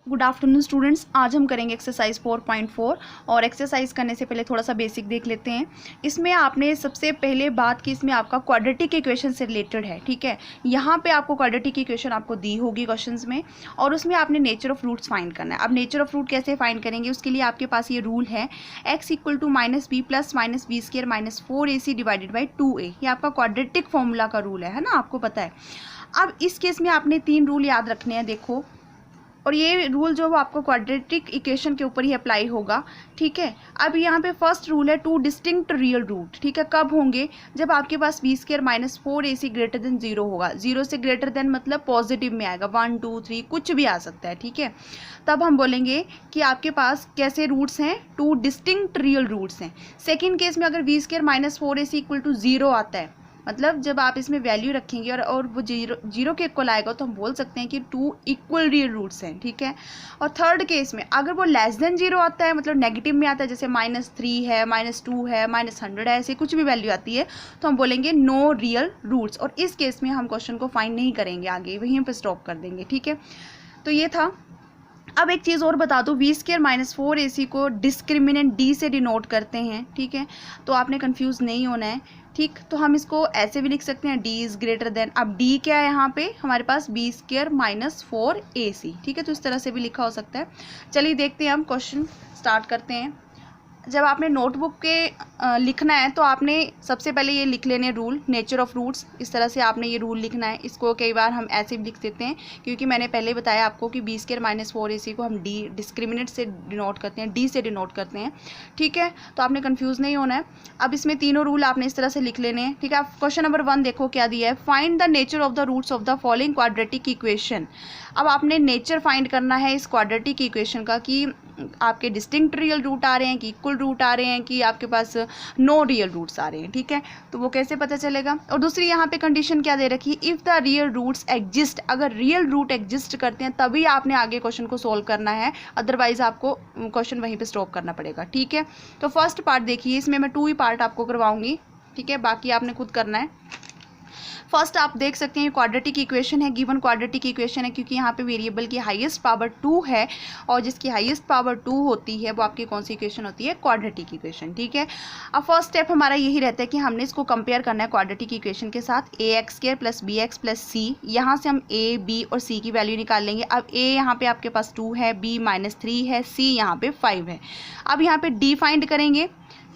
Good afternoon students. आज हम करेंगे एक्सरसाइज 4.4 और एक्सरसाइज करने से पहले थोड़ा सा बेसिक देख लेते हैं। इसमें आपने सबसे पहले बात की, इसमें आपका क्वाड्रेटिक इक्वेशन से रिलेटेड है, ठीक है। यहाँ पे आपको क्वाड्रेटिक इक्वेशन आपको दी होगी क्वेश्चंस में, और उसमें आपने नेचर ऑफ रूट्स फाइंड करना है। अब नेचर ऑफ रूट कैसे फाइंड करेंगे, उसके लिए आपके पास ये रूल है x equal to -b plus -b square -4ac divided by 2a। ये आपका क्वाड्रेटिक फॉर्मूला का रूल है ना, आपको पता है। अब इस केस में आपने 3 रूल याद रखने हैं, देखो, और ये रूल जो वो आपको क्वाड्रेटिक इक्वेशन के ऊपर ही अप्लाई होगा, ठीक है। अब यहाँ पे फर्स्ट रूल है 2 डिस्टिंक्ट रियल रूट, ठीक है। कब होंगे, जब आपके पास b square -4ac greater than 0 होगा। 0 से ग्रेटर देन मतलब पॉजिटिव में आएगा, 1 2 3 कुछ भी आ सकता है, ठीक है। तब हम बोलेंगे कि आपके पास कैसे रूट्स हैं, 2 डिस्टिंक्ट रियल रूट्स हैं। सेकेंड केस में अगर b square -4ac equal to 0 आता है, मतलब जब आप इसमें वैल्यू रखेंगे और वो जीरो के इक्वल आएगा, तो हम बोल सकते हैं कि 2 इक्वल रियल रूट्स हैं, ठीक है। और थर्ड केस में अगर वो लेस देन 0 आता है, मतलब नेगेटिव में आता है, जैसे -3 है, -2 है, -100 है, ऐसे कुछ भी वैल्यू आती है, तो हम बोलेंगे नो रियल रूट्स। और इस केस में हम क्वेश्चन को फाइंड नहीं करेंगे, आगे वहीं पर स्टॉप कर देंगे, ठीक है। तो ये था। अब एक चीज़ और बता दूँ, b स्क्वायर -4ac को डिस्क्रिमिनेंट d से डिनोट करते हैं, ठीक है। तो आपने कंफ्यूज नहीं होना है, ठीक। तो हम इसको ऐसे भी लिख सकते हैं, d इज़ ग्रेटर देन, अब d क्या है यहाँ पे हमारे पास, b स्क्वायर -4ac, ठीक है। तो इस तरह से भी लिखा हो सकता है। चलिए देखते हैं, हम क्वेश्चन स्टार्ट करते हैं। जब आपने नोटबुक के लिखना है, तो आपने सबसे पहले ये लिख लेने रूल, नेचर ऑफ रूट्स। इस तरह से आपने ये रूल लिखना है। इसको कई बार हम ऐसे भी लिख देते हैं, क्योंकि मैंने पहले बताया आपको कि b स्क्वायर -4ac को हम d डिस्क्रिमिनेंट से डिनोट करते हैं, d से डिनोट करते हैं, ठीक है। तो आपने कंफ्यूज नहीं होना है। अब इसमें तीनों रूल आपने इस तरह से लिख लेने हैं, ठीक है। आप क्वेश्चन नंबर 1 देखो क्या दिया है, find the nature of the roots of the following quadratic equation. अब आपने नेचर फाइंड करना है इस क्वाड्रेटिक इक्वेशन का, कि आपके डिस्टिंक्ट रियल रूट आ रहे हैं कि इक्वल रूट आ रहे हैं कि आपके पास नो रियल रूट्स आ रहे हैं, ठीक है। तो वो कैसे पता चलेगा। और दूसरी यहाँ पे कंडीशन क्या दे रखी है, if the real roots exist, अगर रियल रूट एग्जिस्ट करते हैं तभी आपने आगे क्वेश्चन को सोल्व करना है, अदरवाइज आपको क्वेश्चन वहीं पे स्टॉप करना पड़ेगा, ठीक है। तो फर्स्ट पार्ट देखिए, इसमें मैं 2 ही पार्ट आपको करवाऊंगी, ठीक है, बाकी आपने खुद करना है। फर्स्ट आप देख सकते हैं क्वाड्रेटिक इक्वेशन है, गिवन क्वाड्रेटिक इक्वेशन है, क्योंकि यहाँ पे वेरिएबल की हाईएस्ट पावर 2 है, और जिसकी हाईएस्ट पावर 2 होती है वो आपकी कौन सी इक्वेशन होती है, क्वाड्रेटिक इक्वेशन, ठीक है। अब फर्स्ट स्टेप हमारा यही रहता है कि हमने इसको कंपेयर करना है क्वाड्रेटिक इक्वेशन के साथ, ax² + bx + c। यहाँ से हम a, b और c की वैल्यू निकाल लेंगे। अब a यहाँ पे आपके पास 2 है, b -3 है, c यहाँ पे 5 है। अब यहाँ पे d फाइंड करेंगे,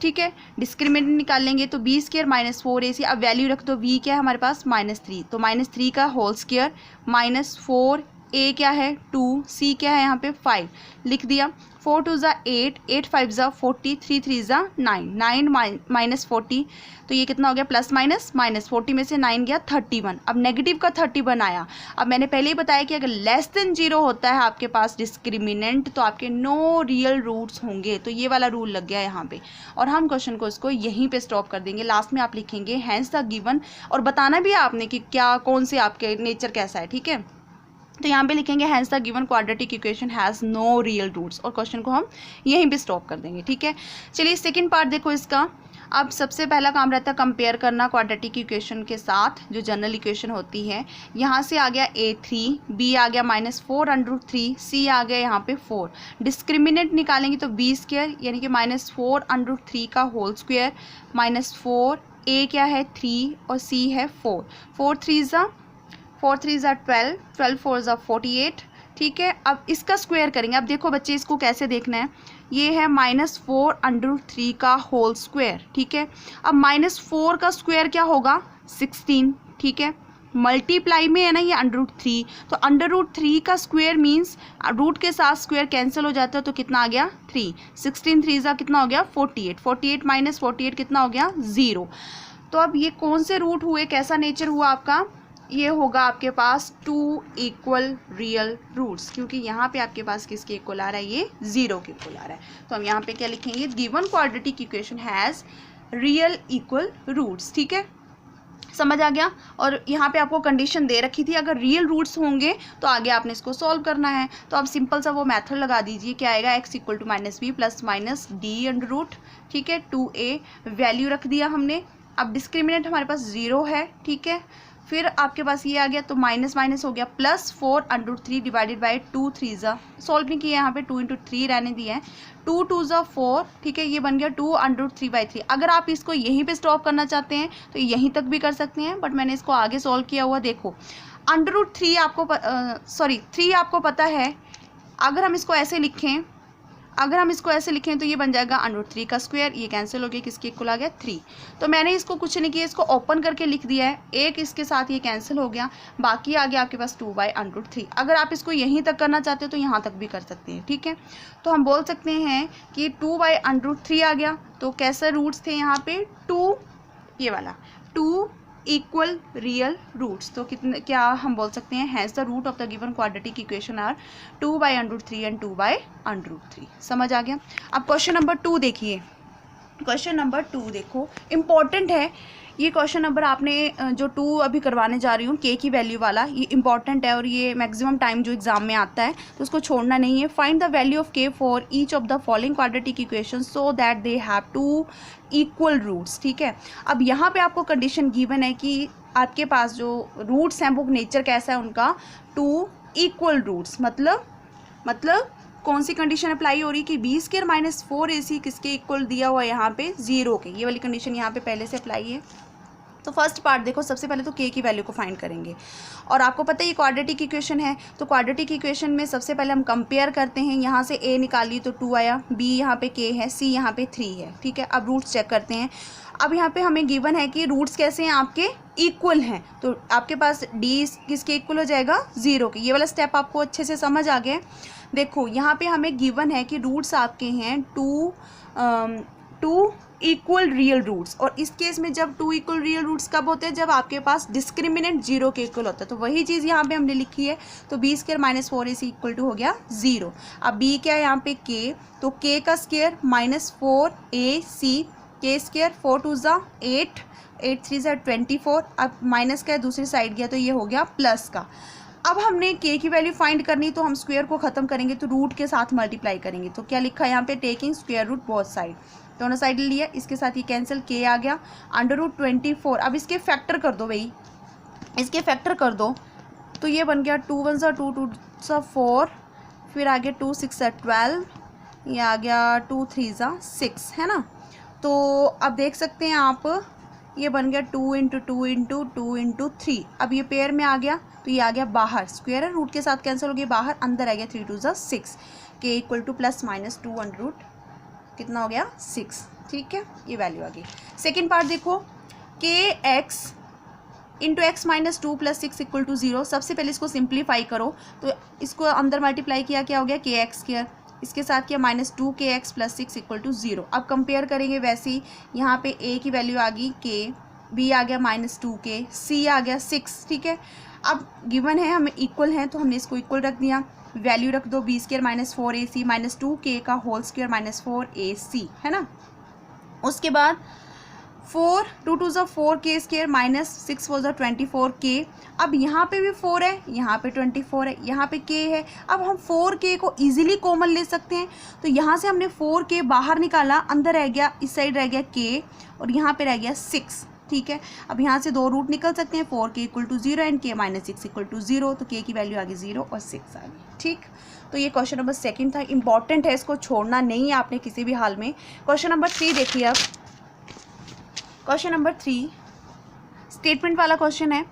ठीक है, डिस्क्रिमिनेंट निकाल लेंगे। तो b स्क्वायर -4ac, अब वैल्यू रख दो, v क्या है हमारे पास -3, तो -3 का होल स्क्वायर -4, a क्या है 2, c क्या है यहाँ पे 5, लिख दिया। 4 2 ज़ा 8, 8 5 ज़ा 40, 3 3 ज़ा 9, 9 -40, तो ये कितना हो गया, प्लस माइनस, -40 में से 9 गया 31। अब नेगेटिव का 31 आया। अब मैंने पहले ही बताया कि अगर लेस देन 0 होता है आपके पास डिस्क्रिमिनेंट, तो आपके नो रियल रूट्स होंगे। तो ये वाला रूल लग गया यहाँ पे, और हम क्वेश्चन को इसको यहीं पे स्टॉप कर देंगे। लास्ट में आप लिखेंगे हैंस द गिवन, और बताना भी है आपने कि क्या कौन से आपके नेचर कैसा है, ठीक है। तो यहाँ पे लिखेंगे hence the given quadratic equation has no real roots, और क्वेश्चन को हम यहीं पे स्टॉप कर देंगे, ठीक है। चलिए सेकंड पार्ट देखो इसका। अब सबसे पहला काम रहता है कंपेयर करना क्वाड्रेटिक इक्वेशन के साथ जो जनरल इक्वेशन होती है। यहाँ से आ गया a3, b आ गया -4√3, c आ गया यहाँ पे 4। डिस्क्रिमिनेंट निकालेंगे तो b स्क्वायर यानी कि -4√3 का होल स्क्वायर -4, a क्या है 3 और c है 4, 4 3 ज़ा 12, 12 4 ज़ा 48, ठीक है। अब इसका स्क्वायर करेंगे। अब देखो बच्चे, इसको कैसे देखना है, ये है -4√3 का होल स्क्वायर, ठीक है। अब -4 का स्क्वायर क्या होगा 16, ठीक है। मल्टीप्लाई में है ना ये √3, तो √3 का स्क्वायर मीन्स रूट के साथ स्क्वायर कैंसिल हो जाता है, तो कितना आ गया 3, 16 3 ज़ा कितना हो गया 48, 48 -48 कितना हो गया 0। तो अब ये कौन से रूट हुए, कैसा नेचर हुआ आपका, ये होगा आपके पास 2 इक्वल रियल रूट्स, क्योंकि यहाँ पे आपके पास किसके इक्वल आ रहा है, ये 0 के इक्वल आ रहा है। तो हम यहाँ पे क्या लिखेंगे, given quadratic equation has real equal roots, ठीक है, समझ आ गया। और यहाँ पे आपको कंडीशन दे रखी थी, अगर रियल रूट्स होंगे तो आगे आपने इसको सॉल्व करना है। तो अब सिंपल सा वो मेथड लगा दीजिए, क्या आएगा, x equal to -b plus -d√, ठीक है, 2a वैल्यू रख दिया हमने। अब डिस्क्रिमिनेंट हमारे पास 0 है, ठीक है। फिर आपके पास ये आ गया, तो माइनस माइनस हो गया, प्लस 4√3 डिवाइडेड बाई 2 3 ज़ा, सॉल्व नहीं किया यहाँ पे, 2 × 3 रहने दिया है, 2 2 ज़ा 4, ठीक है, ये बन गया 2√3/3। अगर आप इसको यहीं पे स्टॉप करना चाहते हैं तो यहीं तक भी कर सकते हैं, बट मैंने इसको आगे सॉल्व किया हुआ। देखो √3 आपको 3 आपको पता है, अगर हम इसको ऐसे लिखें तो ये बन जाएगा √3 का स्क्वायर, ये कैंसिल हो गया, किसके इक्वल आ गया 3। तो मैंने इसको कुछ नहीं किया, इसको ओपन करके लिख दिया है, एक इसके साथ ये कैंसिल हो गया, बाकी आ गया आपके पास 2/√3। अगर आप इसको यहीं तक करना चाहते हो तो यहाँ तक भी कर सकते हैं, ठीक है। तो हम बोल सकते हैं कि 2/√3 आ गया। तो कैसे रूट्स थे यहाँ पे, 2, ये वाला 2 इक्वल रियल रूट्स, तो कितने, क्या हम बोल सकते हैं, has the root of the given quadratic equation are 2/√3 and 2/√3। समझ आ गया। अब क्वेश्चन नंबर 2 देखिए, क्वेश्चन नंबर 2 देखो, इम्पॉर्टेंट है ये क्वेश्चन नंबर, आपने जो 2 अभी करवाने जा रही हूँ के की वैल्यू वाला, ये इंपॉर्टेंट है और ये मैक्सिमम टाइम जो एग्जाम में आता है, तो उसको छोड़ना नहीं है। Find the value of K for each of the following quadratic equation so that they have 2 equal roots, ठीक है। अब यहाँ पे आपको कंडीशन गिवन है कि आपके पास जो रूट्स हैं वो नेचर कैसा है उनका, 2 इक्वल रूट्स, मतलब कौन सी कंडीशन अप्लाई हो रही है कि b² - 4ac किसके इक्वल दिया हुआ है यहाँ पे, 0 के, ये वाली कंडीशन यहाँ पे पहले से अप्लाई है। तो फर्स्ट पार्ट देखो, सबसे पहले तो के की वैल्यू को फाइंड करेंगे, और आपको पता है ये क्वाड्रेटिक इक्वेशन है, तो क्वाड्रेटिक इक्वेशन में सबसे पहले हम कंपेयर करते हैं। यहाँ से a निकालिए तो 2 आया, b यहाँ पे k है, c यहाँ पे 3 है, ठीक है। अब रूट्स चेक करते हैं। अब यहाँ पे हमें गिवन है कि रूट्स कैसे हैं, आपके इक्वल हैं, तो आपके पास d किसके इक्वल हो जाएगा, 0 के। ये वाला स्टेप आपको अच्छे से समझ आ गया। देखो यहाँ पे हमें गिवन है कि रूट्स आपके हैं 2 इक्वल रियल रूट्स, और इस केस में जब 2 इक्वल रियल रूट्स कब होते हैं, जब आपके पास डिस्क्रिमिनेंट 0 के इक्वल होता है। तो वही चीज़ यहाँ पे हमने लिखी है, तो b² - 4ac इक्वल टू हो गया 0। अब b क्या है यहाँ पे k, तो k का स्क्वायर -4ac, k², 4 2 ज़ा 8, 8 3 ज़ा 24, अब माइनस का है दूसरी साइड गया तो ये हो गया प्लस का। अब हमने k की वैल्यू फाइंड करनी, तो हम स्क्वायर को ख़त्म करेंगे तो रूट के साथ मल्टीप्लाई करेंगे। तो क्या लिखा है यहाँ पे, taking square root both side, दोनों साइड लिया, इसके साथ ये कैंसिल, k आ गया √24। अब इसके फैक्टर कर दो भाई, इसके फैक्टर कर दो, तो ये बन गया 2 1 ज़ा 2 2 ज़ा 4, फिर आ गया 2 6 ज़ा 12, ये आ गया 2 3 ज़ा 6, है ना। तो अब देख सकते हैं आप, ये बन गया 2 × 2 × 2 × 3। अब ये पेयर में आ गया, तो ये आ गया बाहर, स्क्वायर है, रूट के साथ कैंसिल हो गया, बाहर, अंदर आ गया 3 2 ज़ा 6, k इक्वल टू +-2 कितना हो गया 6, ठीक है, ये वैल्यू आ गई। सेकेंड पार्ट देखो, kx × x - 2 + 6 इक्वल टू 0। सबसे पहले इसको सिंप्लीफाई करो, तो इसको अंदर मल्टीप्लाई किया, क्या हो गया kx², इसके साथ किया -2kx + 6 इक्वल टू 0। अब कंपेयर करेंगे वैसे ही, यहाँ पे a की वैल्यू आ गई k, b आ गया -2k, c आ गया 6, ठीक है। अब गिवन है हमें इक्वल है, तो हमने इसको इक्वल रख दिया, वैल्यू रख दो, b² - 4ac -2k का होल स्क्वायर -4ac, है ना। उसके बाद 4 2 2 ज़ा 4k² -6 4 ज़ा 24k। अब यहाँ पे भी 4 है, यहाँ पे 24 है, यहाँ पे k है। अब हम 4k को इजीली कॉमन ले सकते हैं, तो यहाँ से हमने 4k बाहर निकाला, अंदर रह गया, इस साइड रह गया k, और यहाँ पे रह गया 6, ठीक है। अब यहाँ से 2 रूट निकल सकते हैं, 4k = 0 एंड k - 6 = 0, तो k की वैल्यू आ गई 0 और 6 आ गई, ठीक। तो ये क्वेश्चन नंबर 2 था, इंपॉर्टेंट है, इसको छोड़ना नहीं है आपने किसी भी हाल में। क्वेश्चन नंबर 3 देखिए। अब क्वेश्चन नंबर 3 स्टेटमेंट वाला क्वेश्चन है,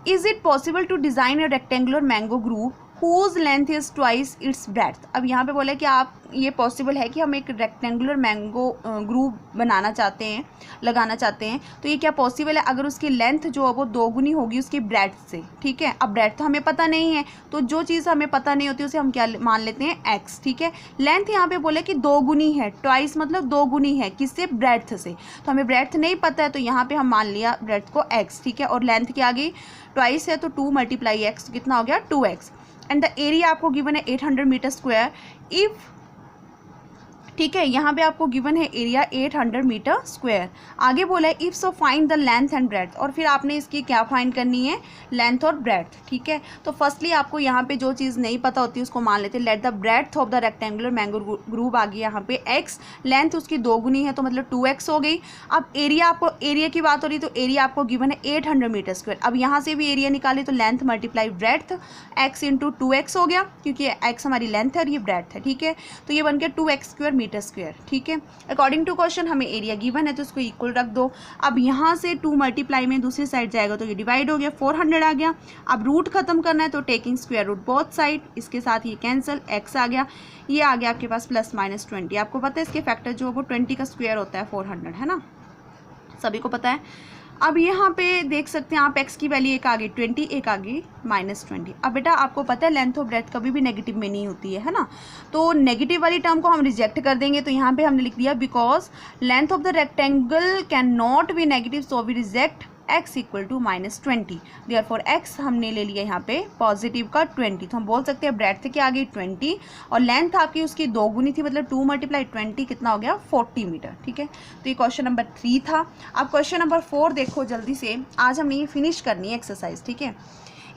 is it possible to design a rectangular mango grove whose length is twice its breadth. अब यहाँ पे बोला कि आप, ये पॉसिबल है कि हम एक रेक्टेंगुलर मैंगो ग्रुप बनाना चाहते हैं, लगाना चाहते हैं, तो ये क्या पॉसिबल है अगर उसकी लेंथ जो है वो 2 गुनी होगी उसकी ब्रेड्थ से, ठीक है। अब ब्रेड्थ तो हमें पता नहीं है, तो जो चीज़ हमें पता नहीं होती उसे हम क्या मान लेते हैं, x, ठीक है। लेंथ यहाँ पे बोले कि 2 गुनी है, ट्वाइस मतलब 2 गुनी है, किससे, ब्रेड्थ से, तो हमें ब्रेड्थ नहीं पता है, तो यहाँ पे हम मान लिया ब्रेड्थ को x, ठीक है। और लेंथ क्या आ गई, ट्वाइस है, तो 2 × x, कितना हो गया 2x। एंड द एरिया आपको गिवन है 800 मीटर स्क्वायर। ठीक है। यहाँ पे आपको गिवन है एरिया 800 मीटर स्क्वायर। आगे बोला है if so find the length and breadth, और फिर आपने इसकी क्या फाइंड करनी है, लेंथ और ब्रेड्थ। ठीक है, तो फर्स्टली आपको यहाँ पे जो चीज़ नहीं पता होती है उसको मान लेते हैं। Let the breadth of the rectangular mango group आ गई यहाँ पे x, लेंथ उसकी 2 गुनी है तो मतलब 2x हो गई। अब एरिया, आपको एरिया की बात हो रही तो एरिया आपको गिवन है 800 मीटर स्क्वायर। अब यहाँ से भी एरिया निकाले तो length multiply breadth, x into 2x हो गया, क्योंकि x हमारी लेंथ है और ये ब्रेड्थ है। ठीक है, तो ये बन गया 2x स्क्वायर मीटर स्क्वायर। ठीक है, अकॉर्डिंग टू क्वेश्चन हमें एरिया गिवन है तो इसको इक्वल रख दो। अब यहाँ से 2 मल्टीप्लाई में दूसरी साइड जाएगा तो ये डिवाइड हो गया, 400 आ गया। अब रूट खत्म करना है तो taking square root both side, इसके साथ ये कैंसिल, x आ गया, ये आ गया आपके पास प्लस माइनस 20। आपको पता है इसके फैक्टर जो है वो 20 का स्क्वायर होता है 400, है ना, सभी को पता है। अब यहाँ पे देख सकते हैं आप x की वैल्यू एक आ गई 20, एक आ गई -20। अब बेटा आपको पता है लेंथ और ब्रेड्थ कभी भी नेगेटिव में नहीं होती है ना, तो नेगेटिव वाली टर्म को हम रिजेक्ट कर देंगे। तो यहाँ पे हमने लिख दिया because length of the rectangle can not be negative so we reject x equal to -20। Therefore x हमने ले लिया यहाँ पे पॉजिटिव का 20, तो हम बोल सकते हैं ब्रेड्थ की आ गई 20 और लेंथ आपकी उसकी 2 गुनी थी, मतलब 2 मल्टीप्लाई 20 कितना हो गया 40 मीटर। ठीक है, तो ये क्वेश्चन नंबर 3 था। अब क्वेश्चन नंबर 4 देखो जल्दी से, आज हमने ये फिनिश करनी है एक्सरसाइज। ठीक है,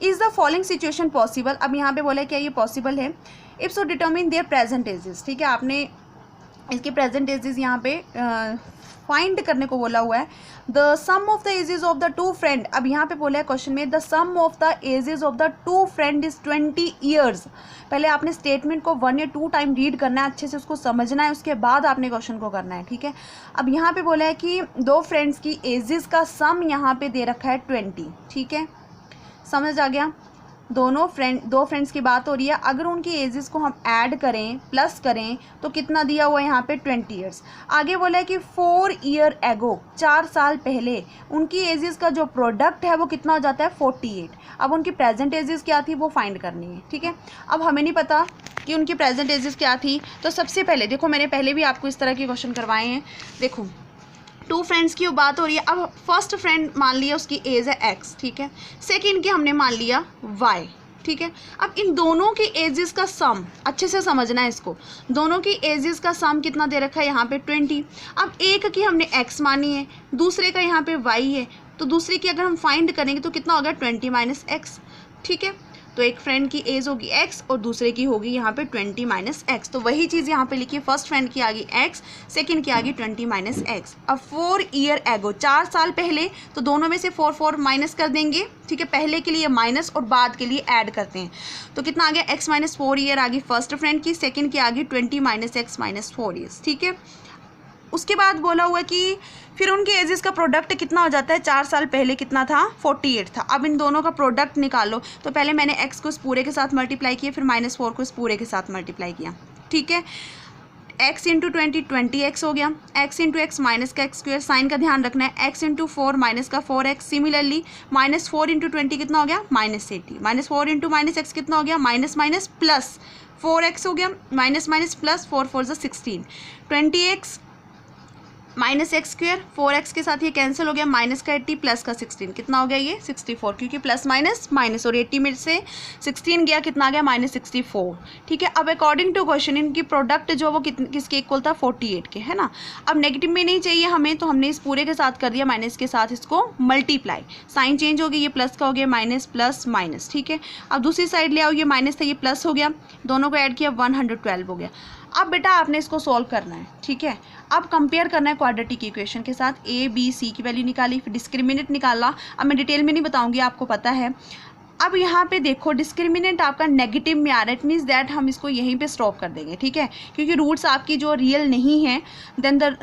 is the following situation possible. अब यहाँ पे बोला है क्या ये पॉसिबल है, if so determine there present ages. ठीक है, आपने इसके प्रेजेंट एजेस यहाँ पे फाइंड करने को बोला हुआ है। The sum of the ages of the two friend, अब यहाँ पे बोला है क्वेश्चन में the sum of the ages of the two friend is 20 years. पहले आपने स्टेटमेंट को 1 या 2 टाइम रीड करना है, अच्छे से उसको समझना है, उसके बाद आपने क्वेश्चन को करना है। ठीक है, अब यहाँ पे बोला है कि 2 फ्रेंड्स की एजेस का सम यहाँ पे दे रखा है 20। ठीक है, समझ आ गया, दो फ्रेंड्स की बात हो रही है। अगर उनकी एजेस को हम ऐड करें प्लस करें तो कितना दिया हुआ है यहाँ पे 20 ईयर्स। आगे बोला है कि 4 ईयर एगो, 4 साल पहले उनकी एजेस का जो प्रोडक्ट है वो कितना हो जाता है 48। अब उनकी प्रेजेंट एजेस क्या थी वो फाइंड करनी है। ठीक है, अब हमें नहीं पता कि उनकी प्रेजेंट एजेस क्या थी, तो सबसे पहले देखो मैंने पहले भी आपको इस तरह के क्वेश्चन करवाए हैं। देखो 2 फ्रेंड्स की बात हो रही है। अब फर्स्ट फ्रेंड मान लिया उसकी एज है x, ठीक है, सेकेंड की हमने मान लिया y। ठीक है, अब इन दोनों की एजेस का सम अच्छे से समझना है इसको, दोनों की एजेस का सम कितना दे रखा है यहाँ पे 20। अब एक की हमने x मानी है, दूसरे का यहाँ पे y है, तो दूसरे की अगर हम फाइंड करेंगे तो कितना होगा 20 माइनस x। ठीक है, तो एक फ्रेंड की एज होगी x और दूसरे की होगी यहाँ पे 20 माइनस x। तो वही चीज़ यहाँ पे लिखी, फर्स्ट फ्रेंड की आ गई x, सेकेंड की आ गई 20 माइनस x। अब 4 ईयर एगो, 4 साल पहले, तो दोनों में से 4 माइनस कर देंगे। ठीक है, पहले के लिए माइनस और बाद के लिए ऐड करते हैं, तो कितना आ गया x माइनस 4 ईयर आ गई फर्स्ट फ्रेंड की, सेकेंड की आ गई 20 माइनस x माइनस 4 ईयर्स। ठीक है, उसके बाद बोला हुआ कि फिर उनके एजेस का प्रोडक्ट कितना हो जाता है, 4 साल पहले कितना था 48 था। अब इन दोनों का प्रोडक्ट निकालो, तो पहले मैंने x को इस पूरे के साथ मल्टीप्लाई किया, फिर -4 को इस पूरे के साथ मल्टीप्लाई किया। ठीक है, x इंटू 20x हो गया, x इंटू एक्स माइनस का x स्क्वायर, साइन का ध्यान रखना है, x इंटू 4 माइनस का 4x। सिमिलरली -4 इंटू 20 कितना हो गया -80, -4 इंटू -x कितना हो गया माइनस माइनस प्लस 4x हो गया, minus minus plus 4 4 16, 20x minus x square, 4x के साथ ये कैंसिल हो गया, माइनस का 80 प्लस का 16 कितना हो गया ये 64, क्योंकि प्लस माइनस माइनस, और 80 में से 16 गया कितना आ गया -64। ठीक है, अब अकॉर्डिंग टू क्वेश्चन इनकी प्रोडक्ट जो वो किसके इक्वल था 48 के, है ना। अब नेगेटिव में नहीं चाहिए हमें, तो हमने इस पूरे के साथ कर दिया माइनस के साथ इसको मल्टीप्लाई, साइन चेंज हो गया, ये प्लस का हो गया माइनस प्लस माइनस। ठीक है, अब दूसरी साइड ले आओ, ये माइनस था ये प्लस हो गया, दोनों को ऐड किया 112 हो गया। अब बेटा आपने इसको सॉल्व करना है। ठीक है, अब कंपेयर करना है क्वाड्रेटिक इक्वेशन के साथ, a b c की वैल्यू निकाली, फिर डिस्क्रिमिनेंट निकाला। अब मैं डिटेल में नहीं बताऊंगी, आपको पता है। अब यहाँ पे देखो डिस्क्रिमिनेंट आपका नेगेटिव में आ रहा है, इट मीन्स दैट हम इसको यहीं पे स्टॉप कर देंगे। ठीक है, क्योंकि रूट्स आपकी जो रियल नहीं है, then the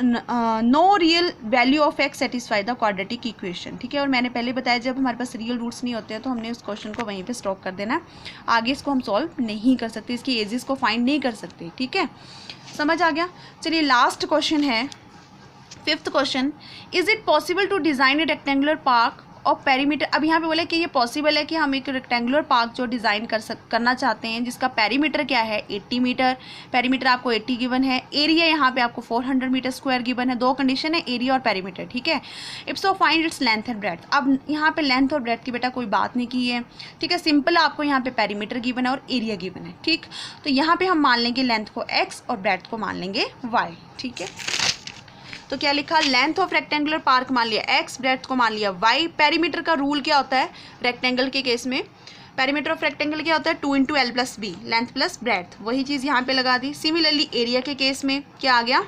no real value of x satisfy the quadratic equation. ठीक है, और मैंने पहले बताया जब हमारे पास रियल रूट्स नहीं होते हैं तो हमने उस क्वेश्चन को वहीं पे स्टॉप कर देना, आगे इसको हम सॉल्व नहीं कर सकते, इसकी एजेस को फाइंड नहीं कर सकते। ठीक है, समझ आ गया। चलिए लास्ट क्वेश्चन है, 5th question, is it possible to design a rectangular park और पेरीमीटर, अब यहाँ पे बोला कि ये पॉसिबल है कि हम एक रेक्टेंगुलर पार्क जो डिज़ाइन करना चाहते हैं जिसका पेरीमीटर क्या है 80 मीटर, पेरीमीटर आपको 80 गिवन है, एरिया यहाँ पे आपको 400 मीटर स्क्वायर गिवन है, 2 कंडीशन है एरिया और पेरीमीटर, ठीक है। If so find its length and breadth, अब यहाँ पे लेंथ और ब्रेड्थ की बेटा कोई बात नहीं की है, ठीक है, सिंपल आपको यहाँ पे पेरीमीटर गिवन है और एरिया गिवन है, ठीक। तो यहाँ पे हम मान लेंगे लेंथ को x और ब्रेड्थ को मान लेंगे y, ठीक है। तो क्या लिखा, लेंथ ऑफ रेक्टेंगुलर पार्क मान लिया x, ब्रेड्थ को मान लिया y। पेरीमीटर का रूल क्या होता है रेक्टेंगल के केस में, पेरीमीटर ऑफ रेक्टेंगल क्या होता है 2 × l + b, length plus breadth, वही चीज़ यहाँ पे लगा दी। सिमिलरली एरिया के केस में क्या आ गया,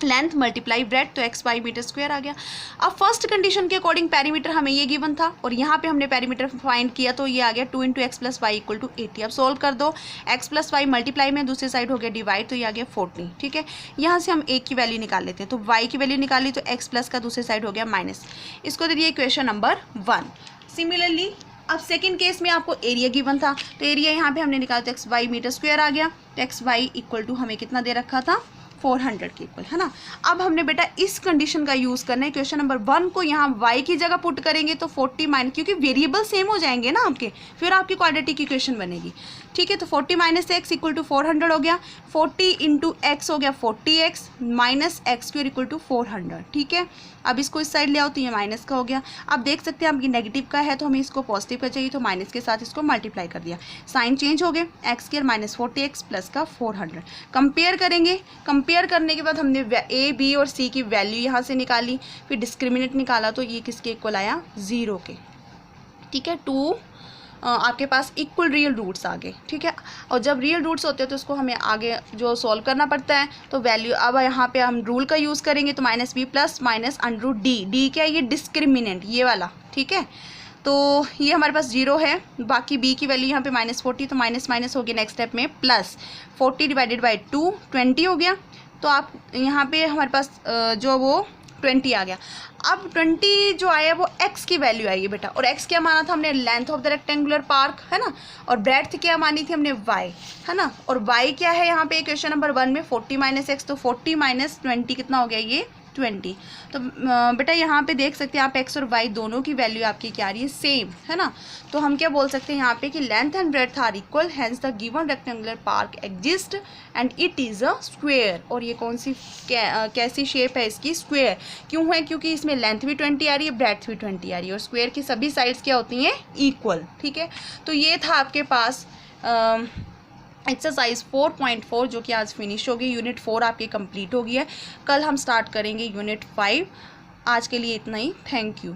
लेंथ मल्टीप्लाई ब्रेड्थ, तो x y मीटर स्क्वायर आ गया। अब फर्स्ट कंडीशन के अकॉर्डिंग पेरीमीटर हमें ये गिवन था और यहाँ पे हमने पेरीमीटर फाइंड किया तो ये आ गया 2 × x + y = 80। अब सोल्व कर दो, x + y मल्टीप्लाई में दूसरी साइड हो गया डिवाइड, तो ये आ गया 40, ठीक है। यहाँ से हम a की वैल्यू निकाल लेते हैं, तो y की वैल्यू निकाली तो x प्लस का दूसरी साइड हो गया माइनस, इसको दे दिया इक्वेशन नंबर 1। सिमिलरली अब सेकंड केस में आपको एरिया गिवन था, तो एरिया यहाँ पे हमने निकाला तो एक्स वाई मीटर स्क्वायर आ गया, तो एक्स वाई इक्वल टू हमें कितना दे रखा था 400 के इक्वल, है ना। अब हमने बेटा इस कंडीशन का यूज़ करना है, क्वेश्चन नंबर 1 को यहाँ y की जगह पुट करेंगे तो 40 माइनस, क्योंकि वेरिएबल सेम हो जाएंगे ना आपके, फिर आपकी क्वाड्रेटिक इक्वेशन बनेगी, ठीक है। तो 40 - x = 400 हो गया, 40 × x हो गया 40x माइनस x² = 400, ठीक है। अब इसको इस साइड ले आओ तो ये माइनस का हो गया। अब देख सकते हैं आपकी नेगेटिव का है तो हमें इसको पॉजिटिव का चाहिए, तो माइनस के साथ इसको मल्टीप्लाई कर दिया, साइन चेंज हो गए, x² - 40x प्लस का 400। कंपेयर करेंगे, कंपेयर करने के बाद हमने a b और c की वैल्यू यहाँ से निकाली, फिर डिस्क्रिमिनेंट निकाला तो ये किसके इक्वल आया 0 के, ठीक है। 2 आपके पास इक्वल रियल रूट्स आ गए, ठीक है। और जब रियल रूट्स होते हैं तो उसको हमें आगे जो सॉल्व करना पड़ता है, तो वैल्यू अब यहाँ पे हम रूल का यूज़ करेंगे, तो -b + -√d, d क्या है ये डिस्क्रिमिनेंट ये वाला, ठीक है। तो ये हमारे पास 0 है, बाकी b की वैल्यू यहाँ पे -40, तो माइनस माइनस हो गया नेक्स्ट स्टेप में प्लस 40 / 2 20 हो गया, तो आप यहाँ पे हमारे पास जो वो 20 आ गया। अब 20 जो आया वो x की वैल्यू आई है बेटा, और x क्या माना था हमने length of the rectangular park, है ना, और ब्रेड्थ क्या मानी थी हमने y, है ना, और y क्या है यहाँ पे क्वेश्चन नंबर 1 में 40 - x, तो 40 - 20 कितना हो गया ये 20। तो बेटा यहाँ पे देख सकते हैं आप x और y दोनों की वैल्यू आपकी क्या आ रही है सेम, है ना। तो हम क्या बोल सकते हैं यहाँ पे कि length and breadth are equal, hence the given rectangular park exist and it is a square. और ये कौन सी कैसी शेप है इसकी, स्क्वेयर क्यों है, क्योंकि इसमें लेंथ भी 20 आ रही है, ब्रेड्थ भी 20 आ रही है, और स्क्वेयर की सभी साइड्स क्या होती हैं इक्वल, ठीक है। तो ये था आपके पास एक्सरसाइज 4.4 जो कि आज फिनिश होगी, यूनिट 4 आपकी कंप्लीट हो गई है। कल हम स्टार्ट करेंगे यूनिट 5। आज के लिए इतना ही, थैंक यू।